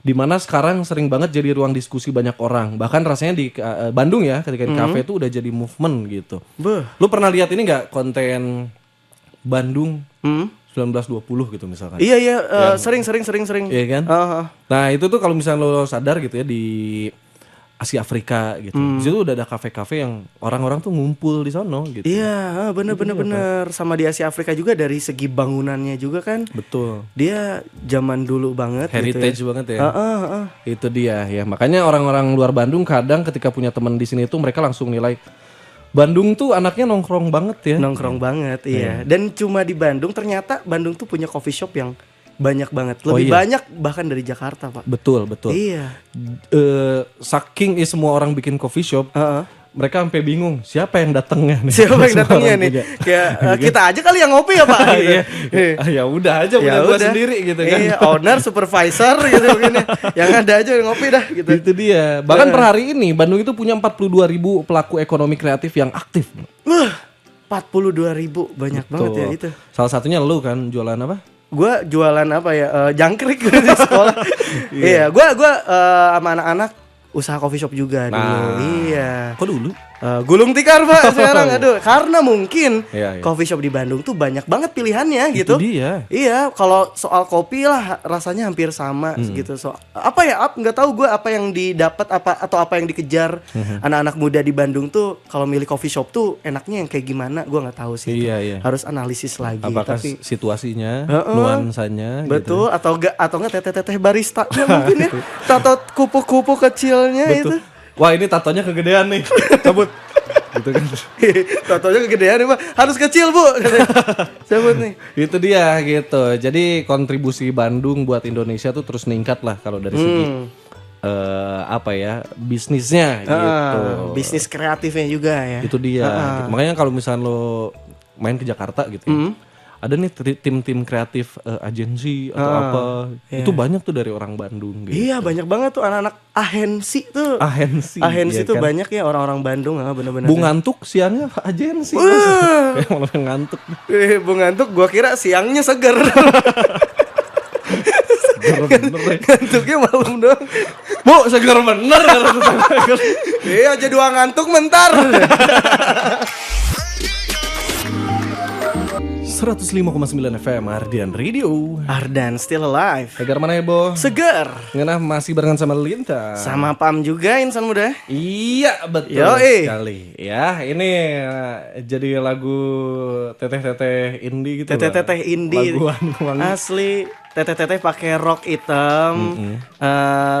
Speaker 2: dimana sekarang sering banget jadi ruang diskusi banyak orang. Bahkan rasanya di Bandung ya, ketika di kafe itu udah jadi movement gitu.
Speaker 1: Beuh.
Speaker 2: Lu pernah lihat ini nggak konten Bandung 1920 gitu misalkan?
Speaker 1: Iya, sering.
Speaker 2: Iya kan? Nah itu tuh kalau misalnya lo sadar gitu ya, di Asia Afrika gitu, di situ udah ada kafe-kafe yang orang-orang tuh ngumpul di sono gitu.
Speaker 1: Iya, bener. Sama di Asia Afrika juga dari segi bangunannya juga kan.
Speaker 2: Betul.
Speaker 1: Dia zaman dulu banget
Speaker 2: Heritage
Speaker 1: gitu ya.
Speaker 2: banget ya. Itu dia ya. Makanya orang-orang luar Bandung kadang ketika punya teman di sini tuh mereka langsung nilai Bandung tuh anaknya nongkrong banget ya.
Speaker 1: Nongkrong banget, iya. Dan cuma di Bandung, ternyata Bandung tuh punya coffee shop yang banyak banget. Lebih banyak bahkan dari Jakarta, Pak.
Speaker 2: Betul.
Speaker 1: Iya.
Speaker 2: Saking semua orang bikin coffee shop, mereka sampai bingung siapa yang datangnya nih.
Speaker 1: Siapa yang
Speaker 2: Semua
Speaker 1: datangnya
Speaker 2: orang
Speaker 1: nih?
Speaker 2: punya.
Speaker 1: Kayak kita aja kali yang ngopi ya, Pak. Gitu.
Speaker 2: Iya. Ya udah aja punya gua sendiri gitu kan.
Speaker 1: Iya, owner, supervisor gitu mungkin ya. Yang ada aja yang ngopi dah gitu.
Speaker 2: Itu dia. Bahkan per hari ini Bandung itu punya 42.000 pelaku ekonomi kreatif yang aktif.
Speaker 1: 42.000 banyak banget ya itu.
Speaker 2: Salah satunya lu kan jualan apa?
Speaker 1: Gua jualan apa ya? Jangkrik di sekolah. Iya, gua sama anak-anak usaha coffee shop juga dulu. Iya.
Speaker 2: Kok dulu?
Speaker 1: Gulung tikar Pak sekarang. Aduh, karena mungkin
Speaker 2: Iya.
Speaker 1: coffee shop di Bandung tuh banyak banget pilihannya gitu.
Speaker 2: Itu dia.
Speaker 1: Iya, kalau soal kopi lah rasanya hampir sama gitu. So, apa ya? Nggak tahu gue apa yang didapat atau apa yang dikejar anak-anak muda di Bandung tuh kalau milih coffee shop tuh enaknya yang kayak gimana? Gue nggak tahu sih.
Speaker 2: Iya.
Speaker 1: Harus analisis lagi.
Speaker 2: Apakah
Speaker 1: Tapi
Speaker 2: situasinya, nuansanya
Speaker 1: betul gitu. atau enggak teteh-teteh barista mungkin ya. Tato kupu-kupu kecilnya
Speaker 2: Betul.
Speaker 1: itu.
Speaker 2: Wah, ini tatonya kegedean nih. Cabut. Gitu kan.
Speaker 1: Tatonya kegedean nih Pak. Harus kecil Bu. Cabut nih.
Speaker 2: Itu dia gitu. Jadi kontribusi Bandung buat Indonesia tuh terus meningkat lah kalau dari segi bisnisnya gitu.
Speaker 1: Bisnis kreatifnya juga ya.
Speaker 2: Itu dia. Gitu. Makanya kalau misalnya lo main ke Jakarta gitu ya, ada nih tim-tim kreatif agensi atau apa, itu banyak tuh dari orang Bandung gitu.
Speaker 1: Iya, banyak banget tuh anak-anak ahensi tuh.
Speaker 2: Ahensi
Speaker 1: Ahensi
Speaker 2: iya
Speaker 1: tuh
Speaker 2: kan?
Speaker 1: banyak ya orang-orang Bandung, bener-bener.
Speaker 2: Bung ngantuk siangnya agensi. Kayak malah ngantuk.
Speaker 1: Bung ngantuk, gua kira siangnya seger.
Speaker 2: Bener-bener.
Speaker 1: Ngantuknya malam doang.
Speaker 2: Bu, seger bener.
Speaker 1: Iya, aja dua ngantuk mentar.
Speaker 2: 105,9 FM Ardian Radio.
Speaker 1: Ardan still alive.
Speaker 2: Segar mana ya, Bo?
Speaker 1: Seger.
Speaker 2: Ngena masih barengan sama Linta.
Speaker 1: Sama Pam juga insan muda.
Speaker 2: Iya, betul sekali. Ya, ini jadi lagu teteh-teteh indie gitu.
Speaker 1: Teteh-teteh indie.
Speaker 2: Laguan wangi.
Speaker 1: Asli teteh pakai rok hitam,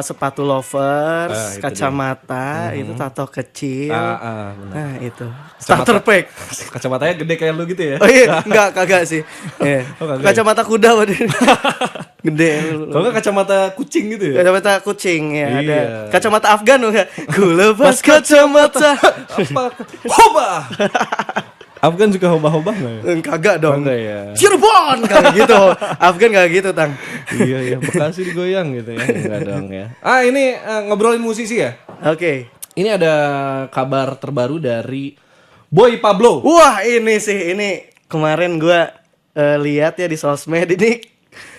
Speaker 1: sepatu loafers,
Speaker 3: itu
Speaker 1: kacamata, itu tato kecil.
Speaker 3: benar.
Speaker 1: Nah itu starter pack.
Speaker 3: Kacamatanya gede kayak lu gitu ya?
Speaker 1: Oh iya, kagak sih. Iya.
Speaker 3: kagak
Speaker 1: Kacamata kuda waduh. Gede.
Speaker 3: Kalau nggak kacamata kucing gitu ya?
Speaker 1: Kacamata kucing ya, ada
Speaker 3: Iya.
Speaker 1: kacamata Afgan enggak? Ku lepas kacamata.
Speaker 3: Apa? Hoba! Afgan juga hoba-hoba nggak ya?
Speaker 1: Kagak dong.
Speaker 3: Enggak ya?
Speaker 1: Cirebon kayak gitu. Afgan kayak gitu, Tang.
Speaker 3: Iya, Bekasi digoyang gitu ya. Enggak dong ya. Ini ngobrolin musisi ya?
Speaker 1: Oke.
Speaker 3: Ini ada kabar terbaru dari Boy Pablo.
Speaker 1: Wah, ini kemarin gua lihat ya di sosmed ini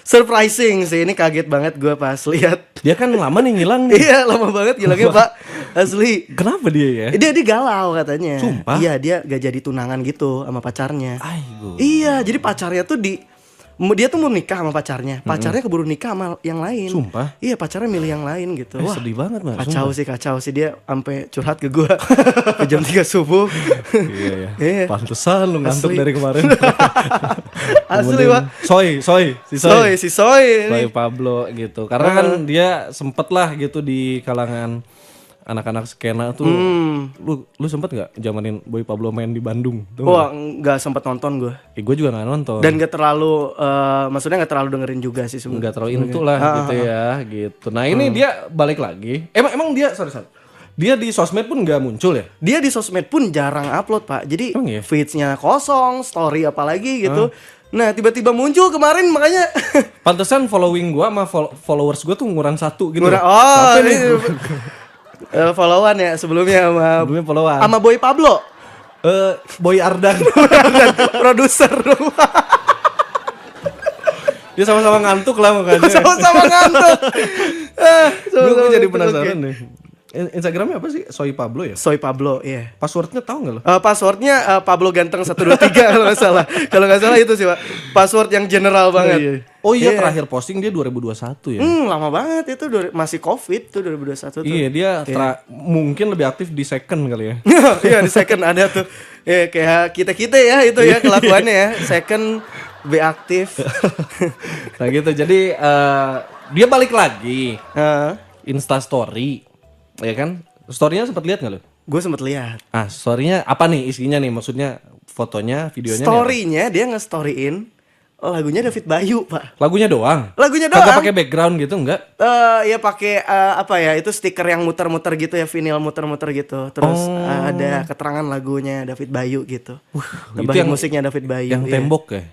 Speaker 1: surprising sih, ini kaget banget gua pas lihat.
Speaker 3: Dia kan lama nih ngilang nih.
Speaker 1: Iya, lama banget gilangnya, Pak. Asli.
Speaker 3: Kenapa dia ya?
Speaker 1: Dia galau katanya.
Speaker 3: Sumpah?
Speaker 1: Iya, dia gak jadi tunangan gitu sama pacarnya.
Speaker 3: Aigo.
Speaker 1: Iya, jadi pacarnya tuh dia tuh mau nikah sama pacarnya. Pacarnya keburu nikah sama yang lain.
Speaker 3: Sumpah?
Speaker 1: Iya, pacarnya milih yang lain gitu. Wah,
Speaker 3: Sedih banget, Mas.
Speaker 1: kacau sih dia sampai curhat ke gua ke jam 3 subuh.
Speaker 3: Iya ya.
Speaker 1: Iya.
Speaker 3: Pantesan lu ngantuk
Speaker 1: Asli.
Speaker 3: dari kemarin.
Speaker 1: Asli,
Speaker 3: Kemudian
Speaker 1: Pak. Si Soy.
Speaker 3: Boy Pablo gitu. Karena kan dia sempet lah gitu di kalangan anak-anak skena tuh. Lu sempet nggak zamanin Boy Pablo main di Bandung? Tuh
Speaker 1: Wah, nggak sempet nonton gua.
Speaker 3: gue juga nggak nonton.
Speaker 1: Dan gak terlalu maksudnya gak terlalu dengerin juga sih sebenarnya.
Speaker 3: nggak terlalu into lah gitu ya gitu. Nah ini dia balik lagi. Emang dia sorry. Dia di sosmed pun nggak muncul ya?
Speaker 1: Dia di sosmed pun jarang upload, Pak. Jadi
Speaker 3: Emang iya?
Speaker 1: feeds-nya kosong, story apalagi gitu. Nah, tiba-tiba muncul kemarin makanya
Speaker 3: Pantesan following gua sama followers gua tuh ngurang 1 gitu.
Speaker 1: Oh, ini followan ya sebelumnya sama
Speaker 3: Sebelumnya followan.
Speaker 1: sama Boy Pablo.
Speaker 3: Boy Ardan.
Speaker 1: Dan produser dong.
Speaker 3: Dia sama-sama ngantuk lah makanya.
Speaker 1: Sama-sama ngantuk.
Speaker 3: Gue jadi penasaran deh. Instagramnya apa sih? Soy Pablo ya?
Speaker 1: Soy Pablo, iya.
Speaker 3: Passwordnya tahu nggak lo?
Speaker 1: Passwordnya Pablo Ganteng 123 kalau nggak salah. Kalau nggak salah itu sih, Pak. Password yang general banget.
Speaker 3: Oh iya,
Speaker 1: Iya.
Speaker 3: terakhir posting dia 2021 ya.
Speaker 1: Lama banget itu masih Covid tuh 2021 tuh.
Speaker 3: Iya dia mungkin lebih aktif di second kali ya.
Speaker 1: Iya di second ada tuh. Ya kayak kita ya itu ya kelakuannya ya. Second be aktif.
Speaker 3: Nah gitu. Jadi dia balik lagi Insta story, ya kan? Storynya sempat lihat nggak lo?
Speaker 1: Gue sempet lihat.
Speaker 3: Storynya apa nih isinya nih? Maksudnya fotonya, videonya?
Speaker 1: Storynya dia nge-storyin lagunya David Bayu, Pak.
Speaker 3: Lagunya doang.
Speaker 1: Lagunya doang.
Speaker 3: Kagak pakai background gitu enggak?
Speaker 1: Ya pakai apa ya? Itu stiker yang muter-muter gitu ya, vinyl muter-muter gitu. Terus ada keterangan lagunya David Bayu gitu.
Speaker 3: Itu
Speaker 1: Bahan
Speaker 3: yang
Speaker 1: musiknya David Bayu.
Speaker 3: Yang
Speaker 1: iya.
Speaker 3: tembok ya?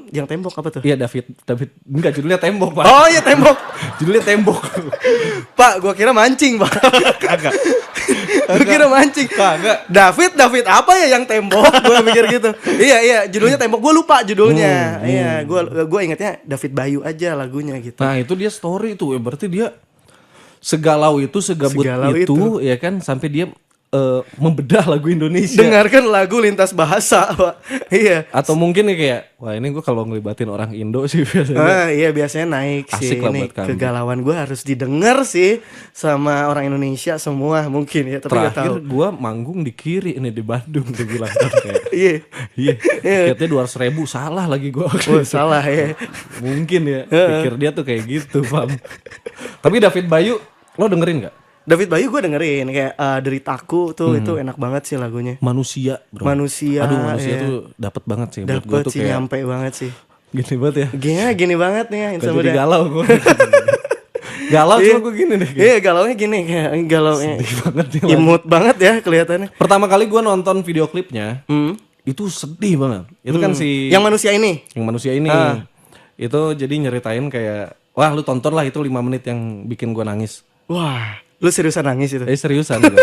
Speaker 1: Yang tembok apa tuh?
Speaker 3: Iya David enggak judulnya tembok Pak.
Speaker 1: Oh iya tembok.
Speaker 3: Judulnya tembok.
Speaker 1: Pak, gua kira mancing, Pak.
Speaker 3: Kagak.
Speaker 1: Gua kira mancing.
Speaker 3: Kagak.
Speaker 1: David apa ya yang tembok? Gua mikir gitu. Iya, judulnya tembok. Gua lupa judulnya. Iya, gua ingatnya David Bayu aja lagunya gitu.
Speaker 3: Nah itu dia story itu ya berarti dia segalau itu segabut
Speaker 1: Segalau
Speaker 3: itu ya kan sampai dia membedah lagu Indonesia.
Speaker 1: Dengarkan lagu lintas bahasa, Pak. Iya.
Speaker 3: Atau mungkin nih kayak wah ini gue kalau ngelibatin orang Indo sih biasanya.
Speaker 1: Iya biasanya naik sih.
Speaker 3: Asik lah
Speaker 1: Ini
Speaker 3: buat kami.
Speaker 1: kegalauan gue harus didengar sih sama orang Indonesia semua mungkin ya. Tapi gak
Speaker 3: Terakhir
Speaker 1: tahu.
Speaker 3: gue manggung di kiri ini di Bandung dia bilang kan kayak.
Speaker 1: Iya.
Speaker 3: Iya. Tiketnya 200.000 salah lagi gue.
Speaker 1: Oh salah ya.
Speaker 3: Mungkin ya pikir dia tuh kayak gitu paham. Tapi David Bayu lo dengerin gak?
Speaker 1: David Bayu gue dengerin kayak Deritaku tuh itu enak banget sih lagunya.
Speaker 3: Manusia bro.
Speaker 1: Manusia.
Speaker 3: Aduh manusia
Speaker 1: iya.
Speaker 3: tuh dapat banget sih buat gue
Speaker 1: Dapet
Speaker 3: tuh
Speaker 1: sih
Speaker 3: kayak
Speaker 1: nyampe banget sih.
Speaker 3: gini banget ya.
Speaker 1: Gini banget nih ya
Speaker 3: Gak
Speaker 1: Insan
Speaker 3: jadi
Speaker 1: Muda.
Speaker 3: galau gue. Galau
Speaker 1: Iya.
Speaker 3: cuma gue gini deh.
Speaker 1: Iya galaunya gini kayak galaunya
Speaker 3: Banget nih.
Speaker 1: imut banget ya kelihatannya.
Speaker 3: Pertama kali gue nonton video klipnya itu sedih banget. Itu kan si
Speaker 1: Yang manusia ini.
Speaker 3: yang manusia ini itu jadi nyeritain kayak wah lu tonton lah itu 5 menit yang bikin gue nangis.
Speaker 1: Wah, lu seriusan nangis itu?
Speaker 3: Seriusan gue.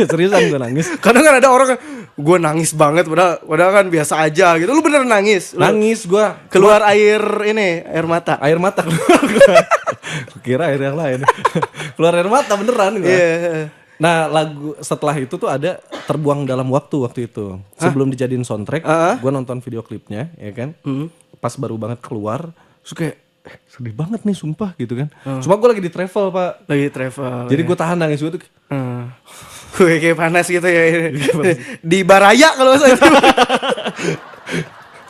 Speaker 3: Seriusan gue nangis.
Speaker 1: Kadang kan ada orang kan gue nangis banget padahal kan biasa aja gitu. Lu bener nangis?
Speaker 3: Nangis gue.
Speaker 1: Keluar air mata.
Speaker 3: Air mata keluar gua. Kira air yang lain. Keluar air mata beneran gue.
Speaker 1: Iya.
Speaker 3: Nah lagu setelah itu tuh ada terbuang dalam waktu itu. Sebelum dijadiin soundtrack, gue nonton video klipnya, ya kan. Pas baru banget keluar, terus kayak sedih banget nih sumpah gitu kan. Cuma gue lagi di travel pak.
Speaker 1: Lagi travel.
Speaker 3: Jadi gue tahan nangis gue tuh.
Speaker 1: Gue kayak panas gitu ya. Di Baraya kalau saya.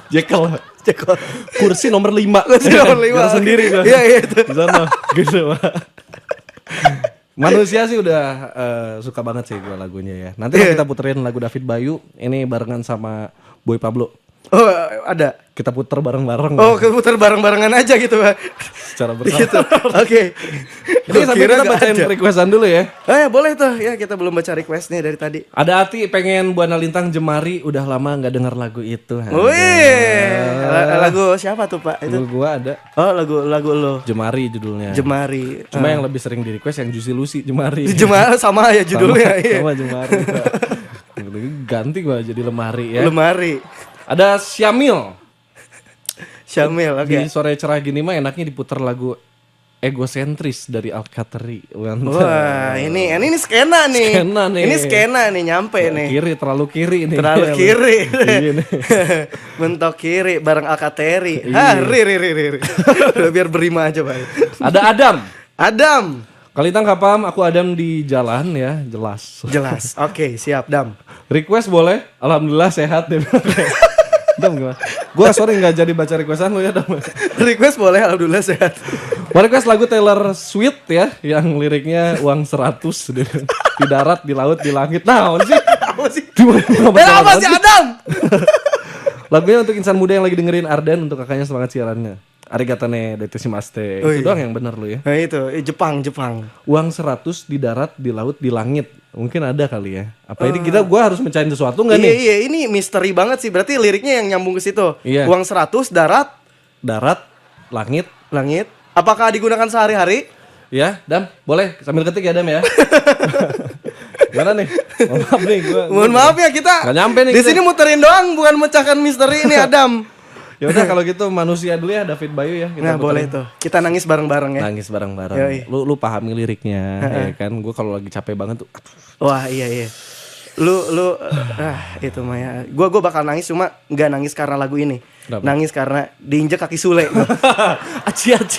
Speaker 3: Jekyll.
Speaker 1: Jekyll.
Speaker 3: Kursi nomor 5.
Speaker 1: Kursi nomor 5.
Speaker 3: Biar sendiri gua.
Speaker 1: Iya itu.
Speaker 3: Di sana gitu. Manusia sih udah suka banget sih gua lagunya ya. Nanti kita puterin lagu David Bayu ini barengan sama Boy Pablo.
Speaker 1: Oh, ada.
Speaker 3: Kita puter bareng-bareng.
Speaker 1: Oh, kita puter bareng-barengan aja gitu, Pak.
Speaker 3: Secara bersama.
Speaker 1: Gitu. Oke.
Speaker 3: Ini sampai kita bacain requestan dulu ya.
Speaker 1: Boleh tuh. Ya, kita belum baca requestnya dari tadi.
Speaker 3: Ada Ati pengen Buana Lintang Jemari, udah lama nggak denger lagu itu.
Speaker 1: Wih, lagu siapa tuh, Pak? Itu
Speaker 3: Gua ada.
Speaker 1: Oh, lagu lo.
Speaker 3: Jemari judulnya.
Speaker 1: Jemari.
Speaker 3: Cuma yang lebih sering di request yang Juicy Lucy Jemari.
Speaker 1: Jemari sama ya judulnya.
Speaker 3: Sama Jemari. Ganti gua jadi Lemari ya.
Speaker 1: Lemari.
Speaker 3: Ada Syamil.
Speaker 1: Oke.
Speaker 3: Di sore cerah gini mah enaknya diputar lagu Egosentris dari Alcateri.
Speaker 1: Wah, ini skena nih.
Speaker 3: Skena nih.
Speaker 1: Ini skena nih, nyampe nih.
Speaker 3: Kiri, terlalu kiri nih.
Speaker 1: Terlalu kiri.
Speaker 3: Iya nih.
Speaker 1: Mentok kiri bareng Alcateri.
Speaker 3: Iya.
Speaker 1: Ri. Biar berima aja, Pak.
Speaker 3: Ada
Speaker 1: Adam.
Speaker 3: Kalitang kapam, aku Adam di jalan ya, jelas.
Speaker 1: Oke, siap, Dam.
Speaker 3: Request boleh? Alhamdulillah sehat deh. Dam gimana? Gua sorry nggak jadi baca requestan lu ya, Dam.
Speaker 1: Request boleh, alhamdulillah sehat.
Speaker 3: Mau request lagu Taylor Swift ya, yang liriknya uang 100 di darat, di laut, di langit. Nah, apa sih?
Speaker 1: Apa sih Adam?
Speaker 3: Lagunya untuk insan muda yang lagi dengerin Ardan, untuk kakaknya semangat siarannya. Arigatane deteshimaste. Itu doang yang benar lu ya.
Speaker 1: Nah itu, Jepang.
Speaker 3: Uang 100 di darat, di laut, di langit. Mungkin ada kali ya. Apa ini gua harus mencari sesuatu enggak nih?
Speaker 1: Iya, ini misteri banget sih. Berarti liriknya yang nyambung ke situ.
Speaker 3: Iya.
Speaker 1: Uang 100 darat,
Speaker 3: langit.
Speaker 1: Apakah digunakan sehari-hari?
Speaker 3: Ya, Dam, boleh sambil ketik ya, Dam ya. Gimana nih?
Speaker 1: Mohon maaf ya kita.
Speaker 3: Gak nyampe nih.
Speaker 1: Di sini muterin doang, bukan mecahkan misteri ini, Adam.
Speaker 3: Ya udah kalau gitu manusia dulu ya, David Bayu ya.
Speaker 1: Nah, boleh tuh. Kita nangis bareng-bareng ya.
Speaker 3: Nangis bareng-bareng. Lu pahami liriknya, ya kan? Gue kalau lagi capek banget tuh.
Speaker 1: Wah, iya. Lu itu Maya. Gua bakal nangis, cuma nggak nangis karena lagu ini.
Speaker 3: Kenapa?
Speaker 1: Nangis karena diinjek kaki Sule.
Speaker 3: Aciat.